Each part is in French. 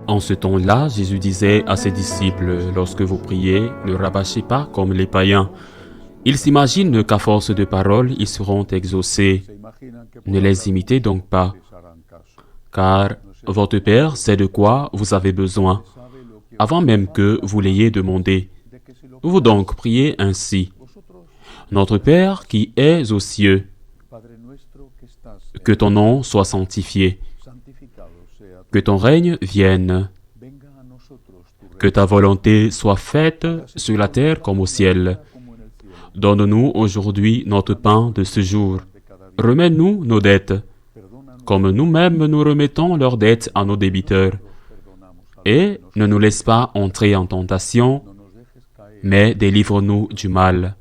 En ce temps-là, Jésus disait à ses disciples, lorsque vous priez, ne rabâchez pas comme les païens. Ils s'imaginent qu'à force de paroles, ils seront exaucés. Ne les imitez donc pas, car votre Père sait de quoi vous avez besoin, avant même que vous l'ayez demandé. Vous donc priez ainsi. Notre Père qui es aux cieux, que ton nom soit sanctifié, que ton règne vienne, que ta volonté soit faite sur la terre comme au ciel. Donne-nous aujourd'hui notre pain de ce jour. Remets-nous nos dettes, comme nous-mêmes nous remettons leurs dettes à nos débiteurs. Et ne nous laisse pas entrer en tentation, mais délivre-nous du mal.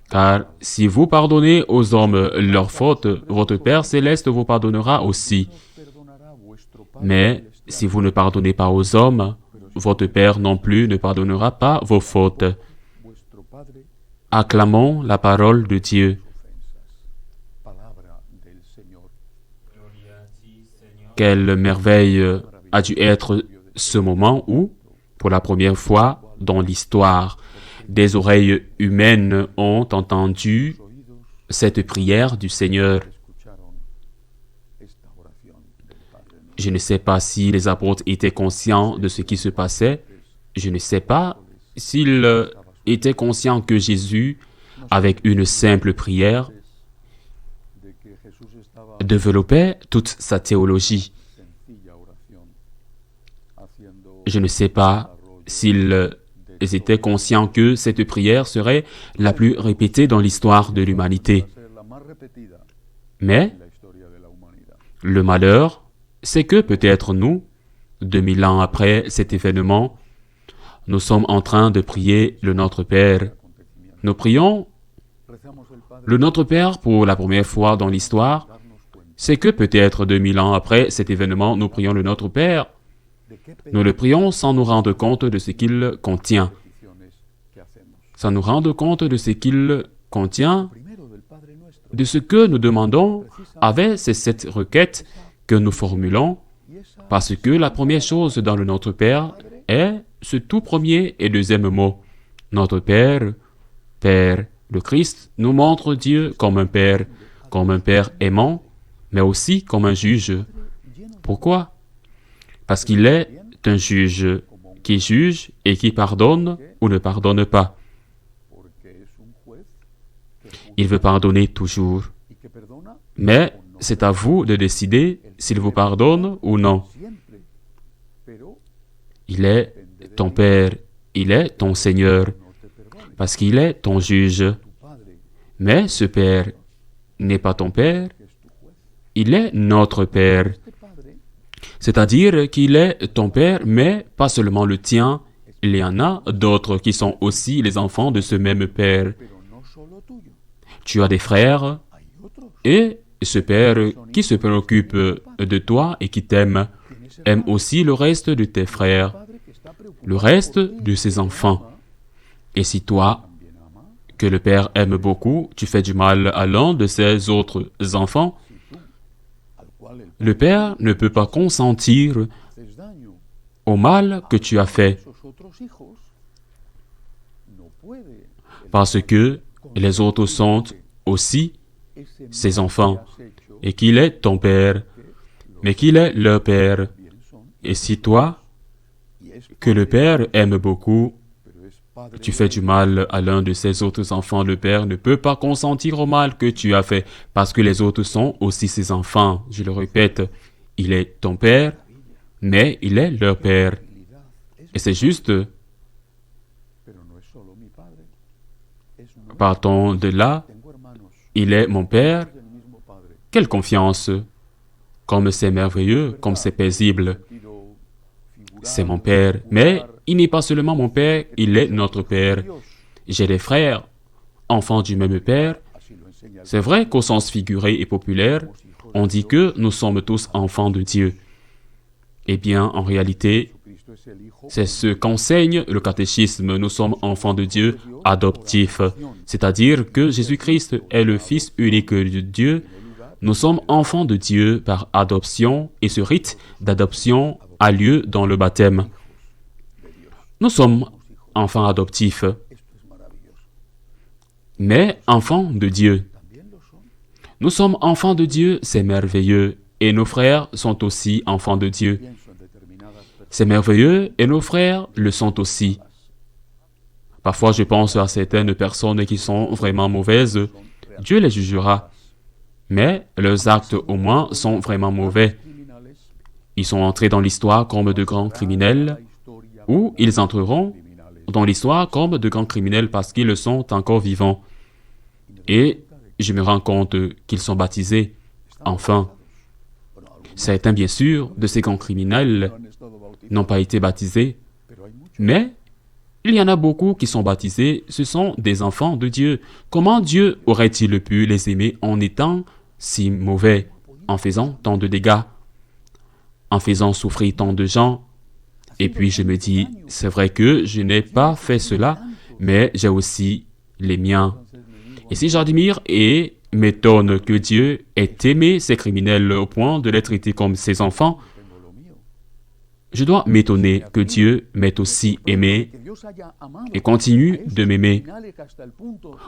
Car si vous pardonnez aux hommes leurs fautes, votre Père céleste vous pardonnera aussi. Mais si vous ne pardonnez pas aux hommes, votre Père non plus ne pardonnera pas vos fautes. Acclamons la parole de Dieu. Quelle merveille a dû être ce moment où, pour la première fois dans l'histoire, des oreilles humaines ont entendu cette prière du Seigneur. Je ne sais pas si les apôtres étaient conscients de ce qui se passait. Je ne sais pas s'ils étaient conscients que Jésus, avec une simple prière, développait toute sa théologie. Je ne sais pas s'ils étaient conscients que cette prière serait la plus répétée dans l'histoire de l'humanité. Mais le malheur, c'est que peut-être nous, 2000 ans après cet événement, nous sommes en train de prier le Notre Père. Nous prions le Notre Père pour la première fois dans l'histoire. C'est que peut-être 2000 ans après cet événement, nous prions le Notre Père. Nous le prions sans nous rendre compte de ce qu'il contient. Sans nous rendre compte de ce qu'il contient, de ce que nous demandons avec ces 7 requêtes que nous formulons, parce que la première chose dans le Notre Père est ce tout premier et deuxième mot. Notre Père, Père. Le Christ nous montre Dieu comme un Père aimant, mais aussi comme un juge. Pourquoi? Parce qu'il est un juge qui juge et qui pardonne ou ne pardonne pas. Il veut pardonner toujours. Mais c'est à vous de décider s'il vous pardonne ou non. Il est ton Père, il est ton Seigneur, parce qu'il est ton juge. Mais ce Père n'est pas ton Père, il est notre Père. C'est-à-dire qu'il est ton Père, mais pas seulement le tien. Il y en a d'autres qui sont aussi les enfants de ce même Père. Tu as des frères, et ce Père qui se préoccupe de toi et qui t'aime, aime aussi le reste de tes frères, le reste de ses enfants. Et si toi, que le Père aime beaucoup, tu fais du mal à l'un de ses autres enfants, le Père ne peut pas consentir au mal que tu as fait, parce que les autres sont aussi ses enfants, et qu'il est ton Père, mais qu'il est leur Père. Et si toi, que le Père aime beaucoup, tu fais du mal à l'un de ses autres enfants, le Père ne peut pas consentir au mal que tu as fait, parce que les autres sont aussi ses enfants. Je le répète, il est ton Père, mais il est leur Père. Et c'est juste. Partons de là, il est mon Père. Quelle confiance! Comme c'est merveilleux, comme c'est paisible. C'est mon Père, mais il n'est pas seulement mon Père, il est notre Père. J'ai des frères, enfants du même Père. C'est vrai qu'au sens figuré et populaire, on dit que nous sommes tous enfants de Dieu. Eh bien, en réalité, c'est ce qu'enseigne le catéchisme. Nous sommes enfants de Dieu adoptifs, c'est-à-dire que Jésus-Christ est le Fils unique de Dieu. Nous sommes enfants de Dieu par adoption, et ce rite d'adoption a lieu dans le baptême. Nous sommes enfants adoptifs, mais enfants de Dieu. Nous sommes enfants de Dieu, c'est merveilleux, et nos frères sont aussi enfants de Dieu. C'est merveilleux, et nos frères le sont aussi. Parfois, je pense à certaines personnes qui sont vraiment mauvaises. Dieu les jugera. Mais leurs actes, au moins, sont vraiment mauvais. Ils sont entrés dans l'histoire comme de grands criminels, ou ils entreront dans l'histoire comme de grands criminels parce qu'ils sont encore vivants. Et je me rends compte qu'ils sont baptisés. Enfin, certains, bien sûr, de ces grands criminels n'ont pas été baptisés, mais il y en a beaucoup qui sont baptisés, ce sont des enfants de Dieu. Comment Dieu aurait-il pu les aimer en étant si mauvais, en faisant tant de dégâts, en faisant souffrir tant de gens? Et puis je me dis, c'est vrai que je n'ai pas fait cela, mais j'ai aussi les miens. Et si j'admire et m'étonne que Dieu ait aimé ces criminels au point de les traiter comme ses enfants, je dois m'étonner que Dieu m'ait aussi aimé et continue de m'aimer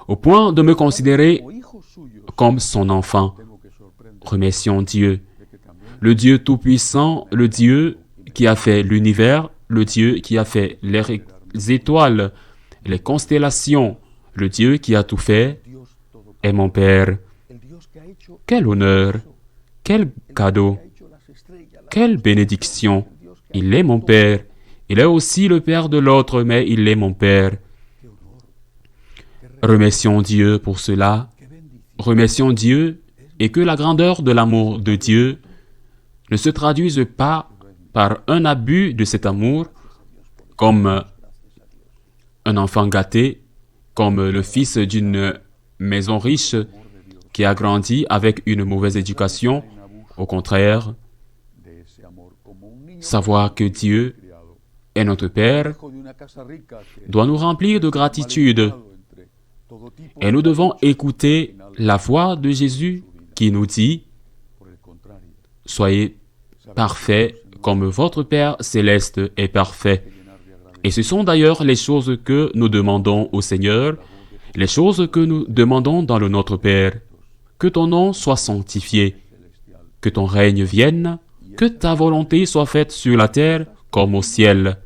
au point de me considérer comme son enfant. Remercions Dieu, le Dieu Tout-Puissant, le Dieu qui a fait l'univers, le Dieu qui a fait les étoiles, les constellations, le Dieu qui a tout fait est mon Père. Quel honneur, quel cadeau, quelle bénédiction. Il est mon Père. Il est aussi le Père de l'autre, mais il est mon Père. Remercions Dieu pour cela. Remercions Dieu et que la grandeur de l'amour de Dieu ne se traduise pas par un abus de cet amour, comme un enfant gâté, comme le fils d'une maison riche qui a grandi avec une mauvaise éducation. Au contraire, savoir que Dieu est notre Père doit nous remplir de gratitude. Et nous devons écouter la voix de Jésus qui nous dit « Soyez parfaits comme votre Père céleste est parfait. » Et ce sont d'ailleurs les choses que nous demandons au Seigneur, les choses que nous demandons dans le Notre Père. Que ton nom soit sanctifié, que ton règne vienne, que ta volonté soit faite sur la terre comme au ciel.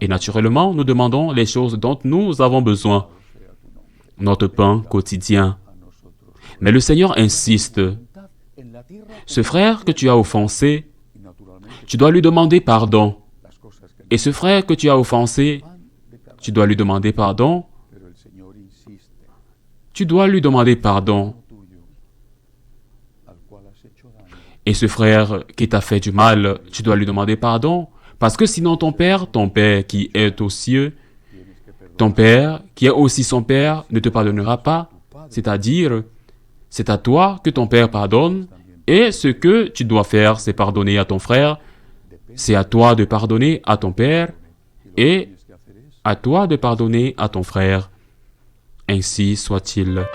Et naturellement, nous demandons les choses dont nous avons besoin, notre pain quotidien. Mais le Seigneur insiste. Ce frère que tu as offensé, tu dois lui demander pardon. Et ce frère que tu as offensé, tu dois lui demander pardon. Tu dois lui demander pardon. Et ce frère qui t'a fait du mal, tu dois lui demander pardon. Parce que sinon ton Père qui est aux cieux, ton Père qui est aussi son Père, ne te pardonnera pas. C'est-à-dire, c'est à toi que ton Père pardonne. Et ce que tu dois faire, c'est pardonner à ton frère. C'est à toi de pardonner à ton Père. Et à toi de pardonner à ton frère. Ainsi soit-il.